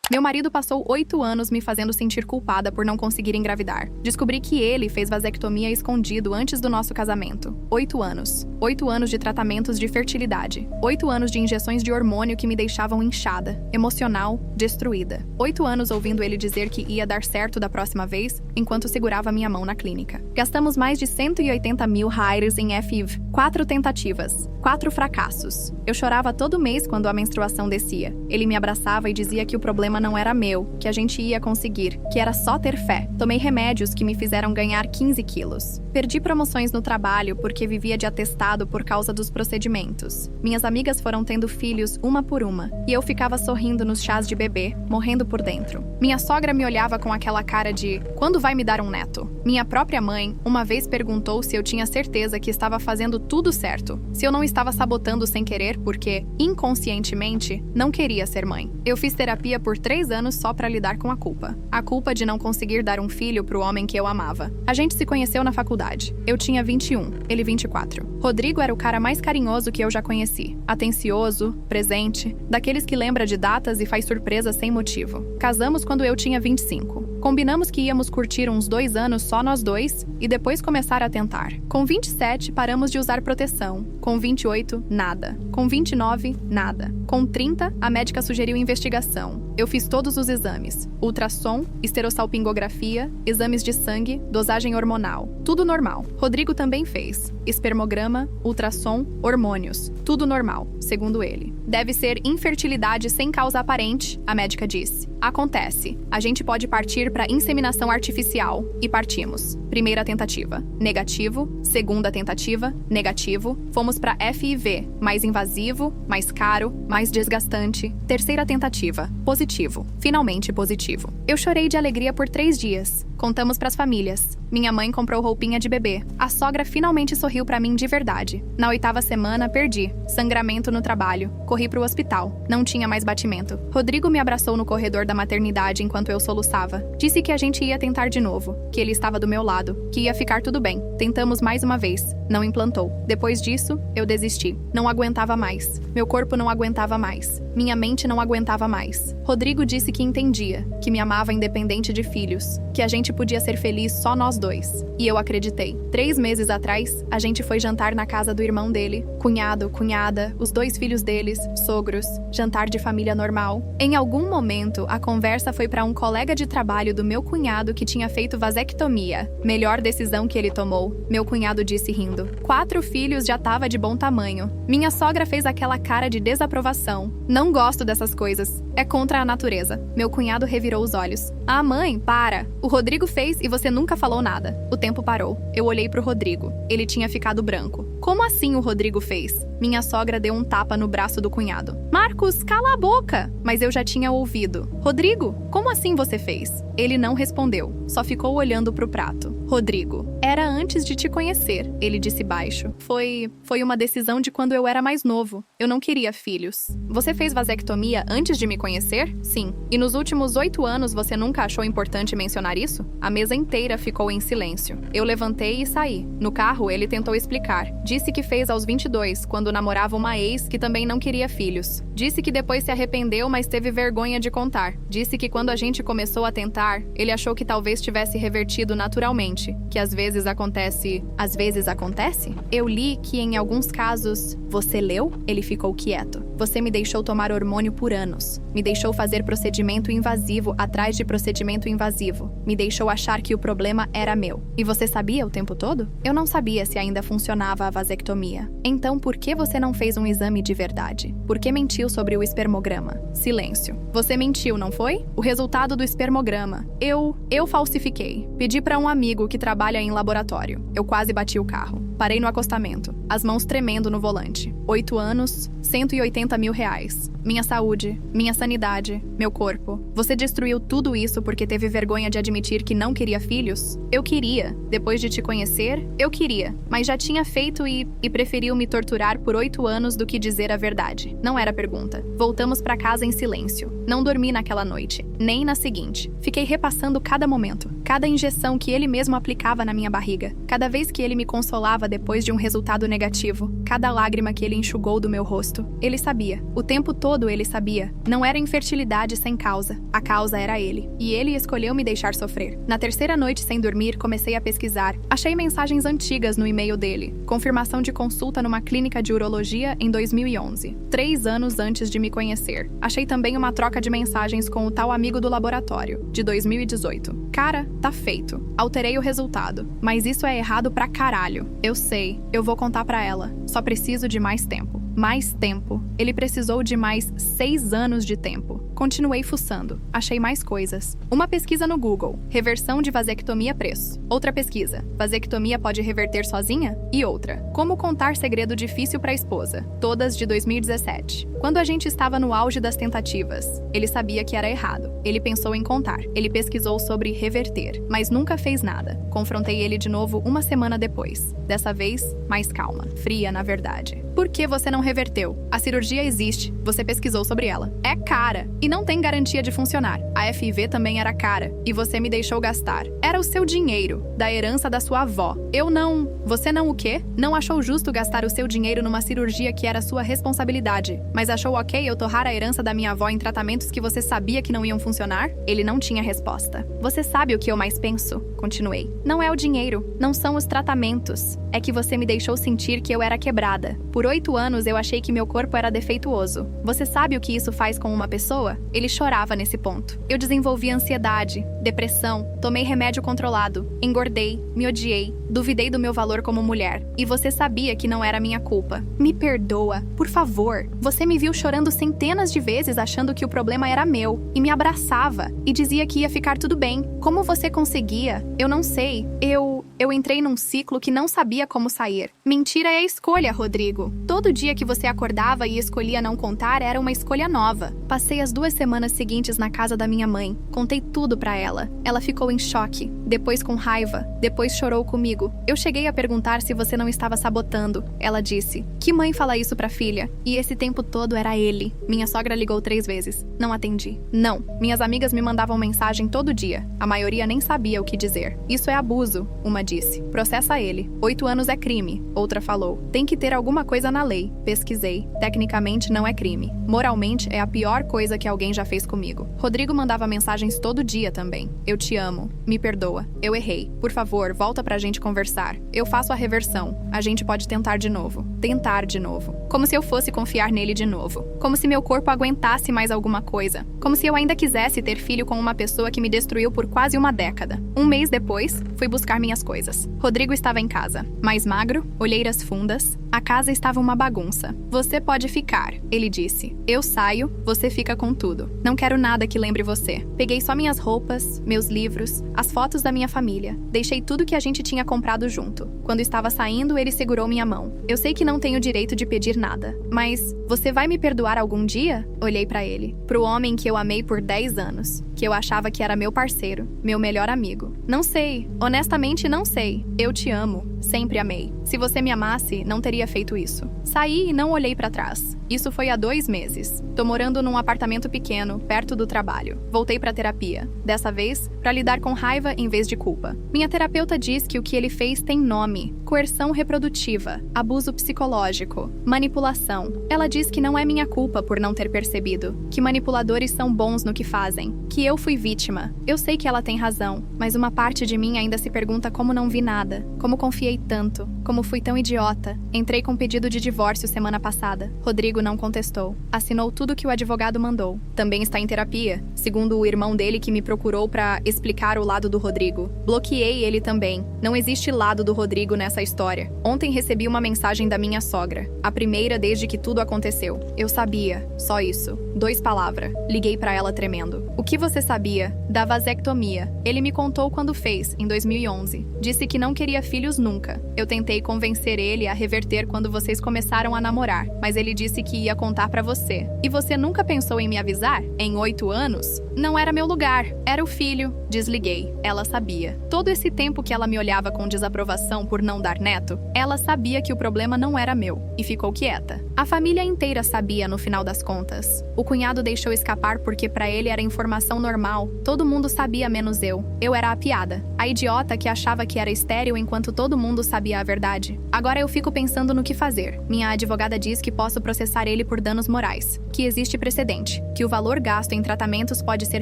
Meu marido passou 8 anos me fazendo sentir culpada por não conseguir engravidar. Descobri que ele fez vasectomia escondido antes do nosso casamento. 8 anos. 8 anos de tratamentos de fertilidade. 8 anos de injeções de hormônio que me deixavam inchada, emocional, destruída. 8 anos ouvindo ele dizer que ia dar certo da próxima vez, enquanto segurava minha mão na clínica. Gastamos mais de 180 mil reais em FIV. 4 tentativas. 4 fracassos. Eu chorava todo mês quando a menstruação descia. Ele me abraçava e dizia que o problema não era meu, que a gente ia conseguir, que era só ter fé. Tomei remédios que me fizeram ganhar 15 quilos. Perdi promoções no trabalho porque vivia de atestado por causa dos procedimentos. Minhas amigas foram tendo filhos uma por uma, e eu ficava sorrindo nos chás de bebê, morrendo por dentro. Minha sogra me olhava com aquela cara de: quando vai me dar um neto? Minha própria mãe, uma vez perguntou se eu tinha certeza que estava fazendo tudo certo, se eu não estava sabotando sem querer porque, inconscientemente, não queria ser mãe. Eu fiz terapia por 3 anos só para lidar com a culpa. A culpa de não conseguir dar um filho pro homem que eu amava. A gente se conheceu na faculdade. Eu tinha 21, ele 24. Rodrigo era o cara mais carinhoso que eu já conheci. Atencioso, presente, daqueles que lembra de datas e faz surpresas sem motivo. Casamos quando eu tinha 25. Combinamos que íamos curtir uns 2 anos só nós dois e depois começar a tentar. Com 27, paramos de usar proteção. Com 28, nada. Com 29, nada. Com 30, a médica sugeriu investigação. Eu fiz todos os exames: ultrassom, esterossalpingografia, exames de sangue, dosagem hormonal. Tudo normal. Rodrigo também fez. Espermograma, ultrassom, hormônios. Tudo normal, segundo ele. Deve ser infertilidade sem causa aparente, a médica disse. Acontece. A gente pode partir para inseminação artificial. E partimos. Primeira tentativa, negativo. Segunda tentativa, negativo. Fomos para FIV, mais invasivo, mais caro, mais desgastante. Terceira tentativa, positivo. Finalmente positivo. Eu chorei de alegria por 3 dias. Contamos pras famílias. Minha mãe comprou roupinha de bebê. A sogra finalmente sorriu pra mim de verdade. Na 8ª semana, perdi. Sangramento no trabalho. Corri pro hospital. Não tinha mais batimento. Rodrigo me abraçou no corredor da maternidade enquanto eu soluçava. Disse que a gente ia tentar de novo, que ele estava do meu lado, que ia ficar tudo bem. Tentamos mais uma vez. Não implantou. Depois disso, eu desisti. Não aguentava mais. Meu corpo não aguentava mais. Minha mente não aguentava mais. Rodrigo disse que entendia, que me amava independente de filhos, que a gente podia ser feliz só nós dois. E eu acreditei. 3 meses atrás, a gente foi jantar na casa do irmão dele, cunhado, cunhada, os 2 filhos deles, sogros, jantar de família normal. Em algum momento, a conversa foi para um colega de trabalho do meu cunhado que tinha feito vasectomia. Melhor decisão que ele tomou, meu cunhado disse rindo. 4 filhos já tava de bom tamanho. Minha sogra fez aquela cara de desaprovação. Não gosto dessas coisas. É contra a natureza. Meu cunhado revirou os olhos. Ah, mãe, para. O Rodrigo fez e você nunca falou nada. O tempo parou. Eu olhei pro Rodrigo. Ele tinha ficado branco. Como assim o Rodrigo fez? Minha sogra deu um tapa no braço do cunhado. Marcos, cala a boca! Mas eu já tinha ouvido. Rodrigo, como assim você fez? Ele não respondeu. Só ficou olhando pro prato. Rodrigo, era antes de te conhecer, ele disse baixo. Foi uma decisão de quando eu era mais novo. Eu não queria filhos. Você fez vasectomia antes de me conhecer? Sim. E nos últimos 8 anos você nunca achou importante mencionar isso? A mesa inteira ficou em silêncio. Eu levantei e saí. No carro, ele tentou explicar. Disse que fez aos 22, quando namorava uma ex que também não queria filhos. Disse que depois se arrependeu, mas teve vergonha de contar. Disse que quando a gente começou a tentar, ele achou que talvez tivesse revertido naturalmente. Que às vezes acontece... Às vezes acontece? Eu li que em alguns casos... Você leu? Ele ficou quieto. Você me deixou tomar hormônio por anos. Me deixou fazer procedimento invasivo atrás de procedimento invasivo. Me deixou achar que o problema era meu. E você sabia o tempo todo? Eu não sabia se ainda funcionava a vasectomia. Então por que você não fez um exame de verdade? Por que mentiu sobre o espermograma? Silêncio. Você mentiu, não foi? O resultado do espermograma. Eu falsifiquei. Pedi para um amigo que trabalha em laboratório. Eu quase bati o carro. Parei no acostamento, as mãos tremendo no volante. 8 anos, 180 mil reais. Minha saúde, minha sanidade, meu corpo. Você destruiu tudo isso porque teve vergonha de admitir que não queria filhos? Eu queria. Depois de te conhecer, eu queria. Mas já tinha feito e preferiu me torturar por 8 anos do que dizer a verdade. Não era pergunta. Voltamos para casa em silêncio. Não dormi naquela noite, nem na seguinte. Fiquei repassando cada momento, cada injeção que ele mesmo aplicava na minha barriga, cada vez que ele me consolava depois de um resultado negativo, cada lágrima que ele enxugou do meu rosto. Ele sabia. O tempo todo ele sabia. Não era infertilidade sem causa. A causa era ele. E ele escolheu me deixar sofrer. Na terceira noite sem dormir, comecei a pesquisar. Achei mensagens antigas no e-mail dele. Confirmação de consulta numa clínica de urologia em 2011. 3 anos antes de me conhecer. Achei também uma troca de mensagens com o tal amigo do laboratório, de 2018. Cara, tá feito. Alterei o resultado. Mas isso é errado pra caralho. Eu sei. Eu vou contar pra ela. Só preciso de mais tempo. Mais tempo. Ele precisou de mais 6 anos de tempo. Continuei fuçando. Achei mais coisas. Uma pesquisa no Google. Reversão de vasectomia preço. Outra pesquisa. Vasectomia pode reverter sozinha? E outra. Como contar segredo difícil pra esposa. Todas de 2017. Quando a gente estava no auge das tentativas. Ele sabia que era errado. Ele pensou em contar. Ele pesquisou sobre reverter. Mas nunca fez nada. Confrontei ele de novo uma semana depois. Dessa vez, mais calma. Fria, na verdade. Por que você não reverteu? A cirurgia existe. Você pesquisou sobre ela. É cara. E não tem garantia de funcionar. A FIV também era cara. E você me deixou gastar. Era o seu dinheiro. Da herança da sua avó. Eu não... Você não o quê? Não achou justo gastar o seu dinheiro numa cirurgia que era sua responsabilidade. Mas achou ok eu torrar a herança da minha avó em tratamentos que você sabia que não iam funcionar? Ele não tinha resposta. Você sabe o que eu mais penso? Continuei. Não é o dinheiro. Não são os tratamentos. É que você me deixou sentir que eu era quebrada. Por 8 anos eu achei que meu corpo era defeituoso. Você sabe o que isso faz com uma pessoa? Ele chorava nesse ponto. Eu desenvolvi ansiedade, depressão, tomei remédio controlado, engordei, me odiei, duvidei do meu valor como mulher. E você sabia que não era minha culpa. Me perdoa, por favor. Você me viu chorando centenas de vezes achando que o problema era meu. E me abraçava. E dizia que ia ficar tudo bem. Como você conseguia? Eu não sei. Eu entrei num ciclo que não sabia como sair. Mentira é a escolha, Rodrigo. Todo dia que você acordava e escolhia não contar era uma escolha nova. Passei as 2 semanas seguintes na casa da minha mãe. Contei tudo pra ela. Ela ficou em choque. Depois com raiva. Depois chorou comigo. Eu cheguei a perguntar se você não estava sabotando. Ela disse: que mãe fala isso pra filha? E esse tempo todo era ele. Minha sogra ligou 3 vezes. Não atendi. Não. Minhas amigas me mandavam mensagem todo dia. A maioria nem sabia o que dizer. Isso é abuso, uma disse. Processa ele. 8 anos é crime. Outra falou. Tem que ter alguma coisa na lei. Pesquisei. Tecnicamente não é crime. Moralmente é a pior coisa que alguém já fez comigo. Rodrigo mandava mensagens todo dia também. Eu te amo. Me perdoa. Eu errei. Por favor, volta pra gente conversar. Eu faço a reversão. A gente pode tentar de novo. Tentar de novo. Como se eu fosse confiar nele de novo. Como se meu corpo aguentasse mais alguma coisa. Como se eu ainda quisesse ter filho com uma pessoa que me destruiu por quase uma década. Um mês depois, fui buscar minhas coisas. Rodrigo estava em casa. Mais magro, olheiras fundas. A casa estava uma bagunça. Você pode ficar, ele disse. Eu saio, você fica com tudo. Não quero nada que lembre você. Peguei só minhas roupas, meus livros, as fotos da minha família. Deixei tudo que a gente tinha comprado junto. Quando estava saindo, ele segurou minha mão. Eu sei que não tenho direito de pedir nada, mas você vai me perdoar algum dia? Olhei pra ele. Pro homem que eu amei por 10 anos. Que eu achava que era meu parceiro, meu melhor amigo. Não sei, honestamente não sei. Eu te amo, sempre amei. Se você me amasse, não teria feito isso. Saí e não olhei pra trás. Isso foi há 2 meses. Tô morando num apartamento pequeno, perto do trabalho. Voltei pra terapia. Dessa vez, pra lidar com raiva em vez de culpa. Minha terapeuta diz que o que ele fez tem nome. Coerção reprodutiva, abuso psicológico, manipulação. Ela diz que não é minha culpa por não ter percebido. Que manipuladores são bons no que fazem. Que eu fui vítima. Eu sei que ela tem razão, mas uma parte de mim ainda se pergunta como não vi nada. Como confiei tanto. Como fui tão idiota. Entrei com pedido de divórcio semana passada. Rodrigo não contestou. Assinou tudo que o advogado mandou. Também está em terapia, segundo o irmão dele que me procurou pra explicar o lado do Rodrigo. Bloqueei ele também. Não existe lado do Rodrigo nessa história. Ontem recebi uma mensagem da minha sogra. A primeira desde que tudo aconteceu. Eu sabia. Só isso. 2 palavras. Liguei pra ela tremendo. O que você sabia? Da vasectomia. Ele me contou quando fez, em 2011. Disse que não queria filhos nunca. Eu tentei convencer ele a reverter quando vocês começaram a namorar, mas ele disse que ia contar pra você. E você nunca pensou em me avisar? Em 8 anos? Não era meu lugar. Era o filho. Desliguei. Ela sabia. Todo esse tempo que ela me olhava com desaprovação por não dar neto, ela sabia que o problema não era meu. E ficou quieta. A família inteira sabia no final das contas. O cunhado deixou escapar porque pra ele era informação normal. Todo mundo sabia menos eu. Eu era a piada. A idiota que achava que era estéril enquanto todo mundo sabia a verdade. Agora eu fico pensando no que fazer. Minha advogada diz que posso processar ele por danos morais. Que existe precedente. Que o valor gasto em tratamentos pode ser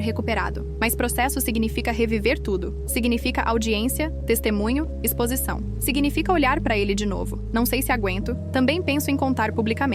recuperado. Mas processo significa reviver tudo. Significa audiência, testemunho, exposição. Significa olhar pra ele de novo. Não sei se aguento. Também penso em contar publicamente.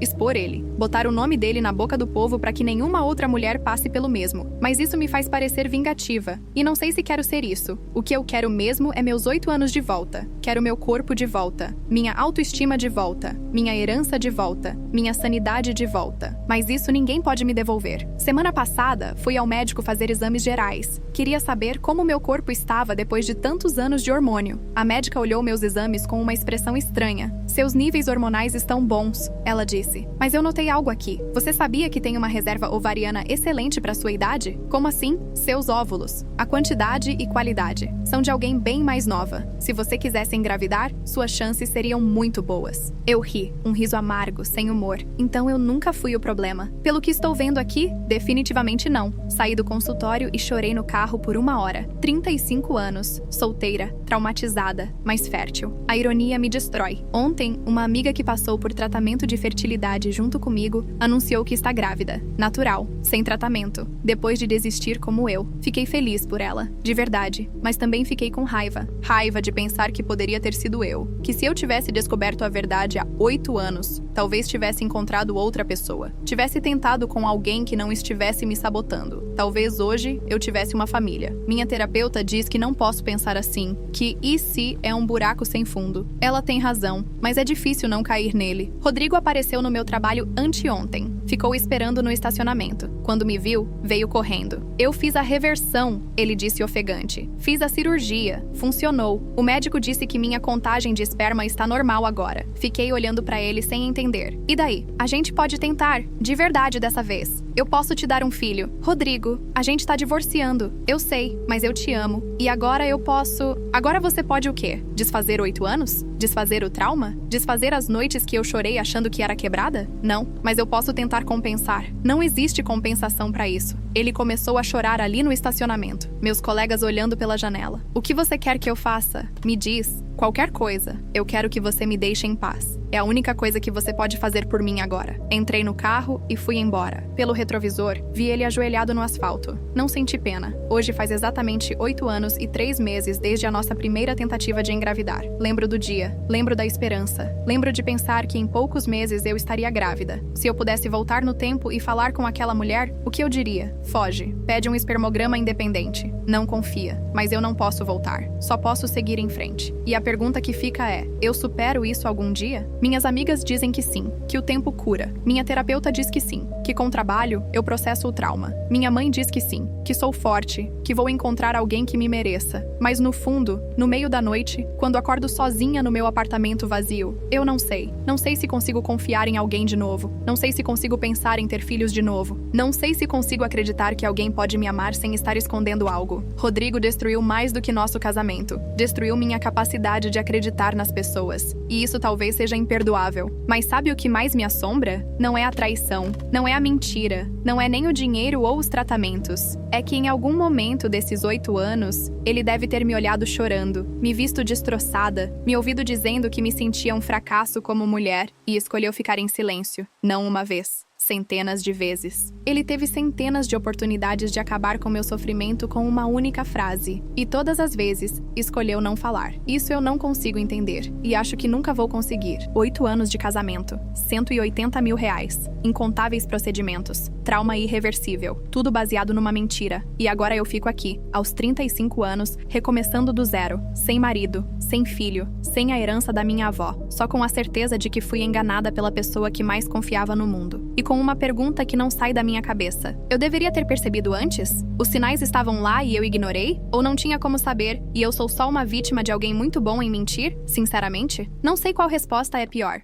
Expor ele. Botar o nome dele na boca do povo para que nenhuma outra mulher passe pelo mesmo. Mas isso me faz parecer vingativa. E não sei se quero ser isso. O que eu quero mesmo é meus 8 anos de volta. Quero meu corpo de volta. Minha autoestima de volta. Minha herança de volta. Minha sanidade de volta. Mas isso ninguém pode me devolver. Semana passada, fui ao médico fazer exames gerais. Queria saber como meu corpo estava depois de tantos anos de hormônio. A médica olhou meus exames com uma expressão estranha. Seus níveis hormonais estão bons, ela disse. Mas eu notei algo aqui. Você sabia que tem uma reserva ovariana excelente para sua idade? Como assim? Seus óvulos. A quantidade e qualidade são de alguém bem mais nova. Se você quisesse engravidar, suas chances seriam muito boas. Eu ri, um riso amargo, sem humor. Então eu nunca fui o problema. Pelo que estou vendo aqui, definitivamente não. Saí do consultório e chorei no carro por 1 hora. 35 anos, solteira, traumatizada, mas fértil. A ironia me destrói. Ontem, uma amiga que passou por tratamento de fertilidade junto comigo anunciou que está grávida. Natural, sem tratamento. Depois de desistir como eu. Fiquei feliz por ela, de verdade. Mas também fiquei com raiva. Raiva de pensar que poderia ter sido eu. Que se eu tivesse descoberto a verdade há 8 anos, talvez tivesse encontrado outra pessoa. Tivesse tentado com alguém que não estivesse me sabotando. Talvez hoje eu tivesse uma família. Minha terapeuta diz que não posso pensar assim, que e se é um buraco sem fundo. Ela tem razão, mas é difícil não cair nele. Rodrigo apareceu no meu trabalho anteontem. Ficou esperando no estacionamento. Quando me viu, veio correndo. Eu fiz a reversão, ele disse ofegante. Fiz a cirurgia. Funcionou. O médico disse que minha contagem de esperma está normal agora. Fiquei olhando pra ele sem entender. E daí? A gente pode tentar. De verdade dessa vez. Eu posso te dar um filho. Rodrigo, a gente tá divorciando. Eu sei, mas eu te amo. E agora eu posso... Agora você pode o quê? Desfazer 8 anos? Desfazer o trauma? Desfazer as noites que eu chorei achando que era quebrada? Não, mas eu posso tentar compensar. Não existe compensação pra isso. Ele começou a chorar ali no estacionamento. Meus colegas olhando pela janela. O que você quer que eu faça? Me diz. Qualquer coisa. Eu quero que você me deixe em paz. É a única coisa que você pode fazer por mim agora. Entrei no carro e fui embora. Pelo retrovisor, vi ele ajoelhado no asfalto. Não senti pena. Hoje faz exatamente 8 anos e 3 meses desde a nossa primeira tentativa de engravidar. Lembro do dia. Lembro da esperança. Lembro de pensar que em poucos meses eu estaria grávida. Se eu pudesse voltar no tempo e falar com aquela mulher, o que eu diria? Foge. Pede um espermograma independente. Não confia. Mas eu não posso voltar. Só posso seguir em frente. E a pergunta que fica é: eu supero isso algum dia? Minhas amigas dizem que sim, que o tempo cura. Minha terapeuta diz que sim, que com trabalho eu processo o trauma. Minha mãe diz que sim, que sou forte, que vou encontrar alguém que me mereça. Mas no fundo, no meio da noite, quando acordo sozinha no meu apartamento vazio, eu não sei. Não sei se consigo confiar em alguém de novo. Não sei se consigo pensar em ter filhos de novo. Não sei se consigo acreditar que alguém pode me amar sem estar escondendo algo. Rodrigo destruiu mais do que nosso casamento. Destruiu minha capacidade de acreditar nas pessoas. E isso talvez seja imperdoável. Mas sabe o que mais me assombra? Não é a traição, não é a mentira, não é nem o dinheiro ou os tratamentos. É que em algum momento desses 8 anos, ele deve ter me olhado chorando, me visto destroçada, me ouvido dizendo que me sentia um fracasso como mulher e escolheu ficar em silêncio, não uma vez. Centenas de vezes. Ele teve centenas de oportunidades de acabar com meu sofrimento com uma única frase. E todas as vezes, escolheu não falar. Isso eu não consigo entender. E acho que nunca vou conseguir. 8 anos de casamento. 180 mil reais. Incontáveis procedimentos. Trauma irreversível. Tudo baseado numa mentira. E agora eu fico aqui, aos 35 anos, recomeçando do zero. Sem marido, sem filho, sem a herança da minha avó. Só com a certeza de que fui enganada pela pessoa que mais confiava no mundo. E com uma pergunta que não sai da minha cabeça. Eu deveria ter percebido antes? Os sinais estavam lá e eu ignorei? Ou não tinha como saber e eu sou só uma vítima de alguém muito bom em mentir? Sinceramente, não sei qual resposta é pior.